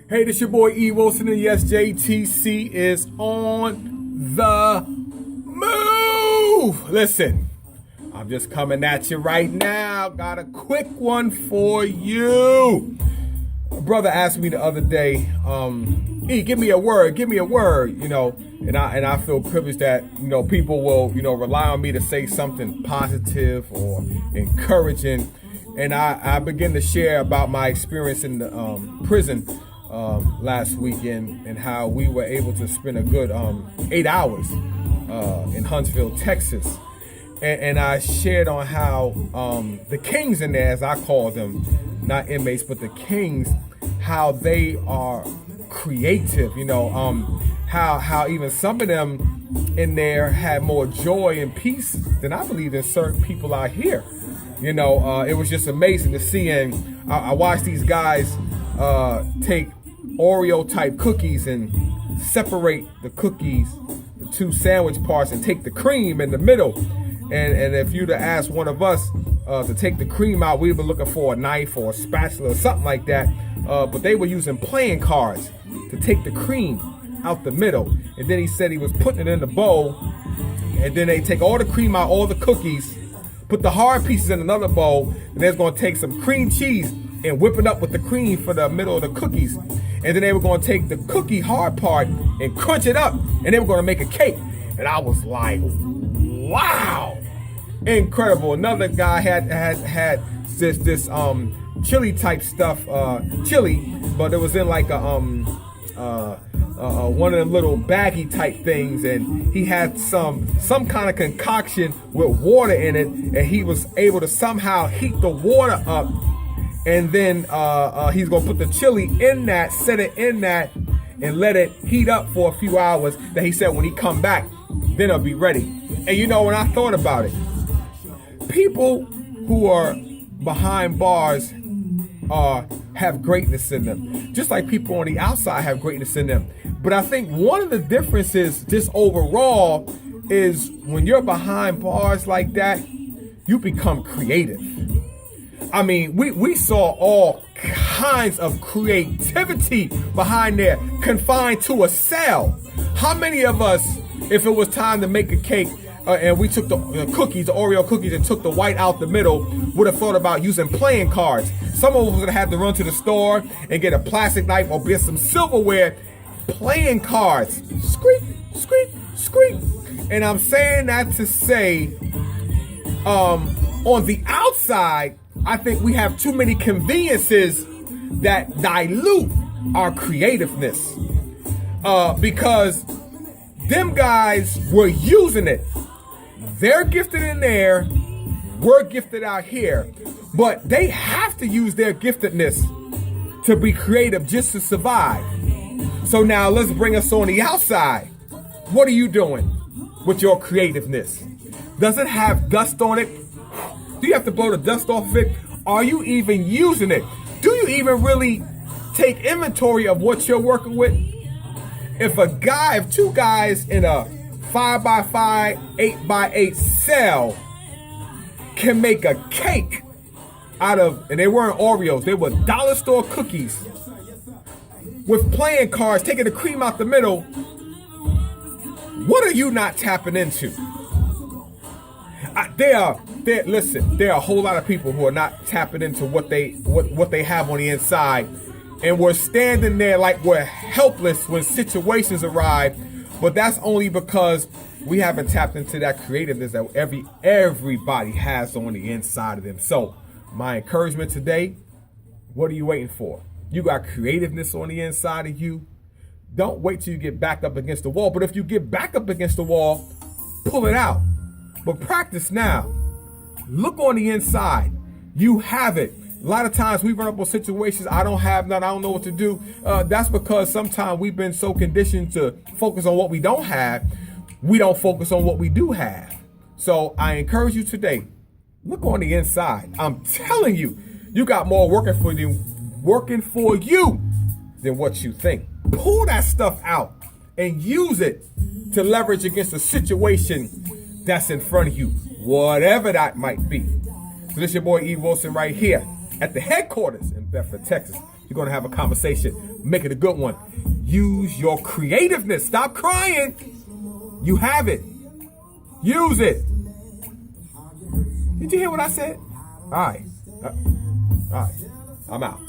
Hey, this your boy E. Wilson, and yes, JTC is on the move. Listen, I'm just coming at you right now. Got a quick one for you. A brother asked me the other day, E, give me a word, and I feel privileged that, people will, rely on me to say something positive or encouraging. And I begin to share about my experience in the prison last weekend and how we were able to spend a good 8 hours in Huntsville, Texas. And I shared on how the kings in there, as I call them, not inmates, but the kings, how they are creative, how even some of them in there had more joy and peace than I believe in certain people out here. It was just amazing to see, and I watched these guys take Oreo type cookies and separate the cookies, the two sandwich parts, and take the cream in the middle. And if you'd have asked one of us to take the cream out, we'd been looking for a knife or a spatula or something like that. But they were using playing cards to take the cream out the middle. And then he said he was putting it in the bowl, and then they take all the cream out, all the cookies, put the hard pieces in another bowl, and they're going to take some cream cheese and whip it up with the cream for the middle of the cookies. And then they were going to take the cookie hard part and crunch it up, and they were going to make a cake. And I was like, wow, incredible. Another guy had this chili type stuff, chili, but it was in like a one of them little baggy type things, and he had some kind of concoction with water in it, and he was able to somehow heat the water up, and then he's gonna put the chili in that, set it in that, and let it heat up for a few hours. That he said when he come back, then it'll be ready. And when I thought about it, people who are behind bars have greatness in them, just like people on the outside have greatness in them. But I think one of the differences just overall is when you're behind bars like that, you become creative. I mean, we saw all kinds of creativity behind there, confined to a cell. How many of us, if it was time to make a cake, and we took the cookies, the Oreo cookies, and took the white out the middle, would have thought about using playing cards? Some of us would have had to run to the store and get a plastic knife or get some silverware. Playing cards, squeak, squeak, squeak. And I'm saying that to say, on the outside, I think we have too many conveniences that dilute our creativeness, because them guys were using it. They're gifted in there, we're gifted out here, but they have to use their giftedness to be creative just to survive. So now let's bring us on the outside. What are you doing with your creativeness? Does it have dust on it? Do you have to blow the dust off of it? Are you even using it? Do you even really take inventory of what you're working with? If two guys in a 5x5, 8x8 cell can make a cake out of, and they weren't Oreos, they were dollar store cookies with playing cards, taking the cream out the middle, what are you not tapping into? There are a whole lot of people who are not tapping into what they have on the inside, and we're standing there like we're helpless when situations arrive. But that's only because we haven't tapped into that creativeness that everybody has on the inside of them. So my encouragement today, what are you waiting for? You got creativeness on the inside of you. Don't wait till you get back up against the wall. But if you get back up against the wall, pull it out. But practice now. Look on the inside. You have it. A lot of times we run up on situations, I don't have none, I don't know what to do. That's because sometimes we've been so conditioned to focus on what we don't have, we don't focus on what we do have. So I encourage you today, look on the inside. I'm telling you, you got more working for you than what you think. Pull that stuff out and use it to leverage against a situation that's in front of you, whatever that might be. So this is your boy E. Wilson right here at the headquarters in Bedford, Texas. You're going to have a conversation. Make it a good one. Use your creativeness. Stop crying. You have it. Use it. Did you hear what I said? All right. All right. I'm out.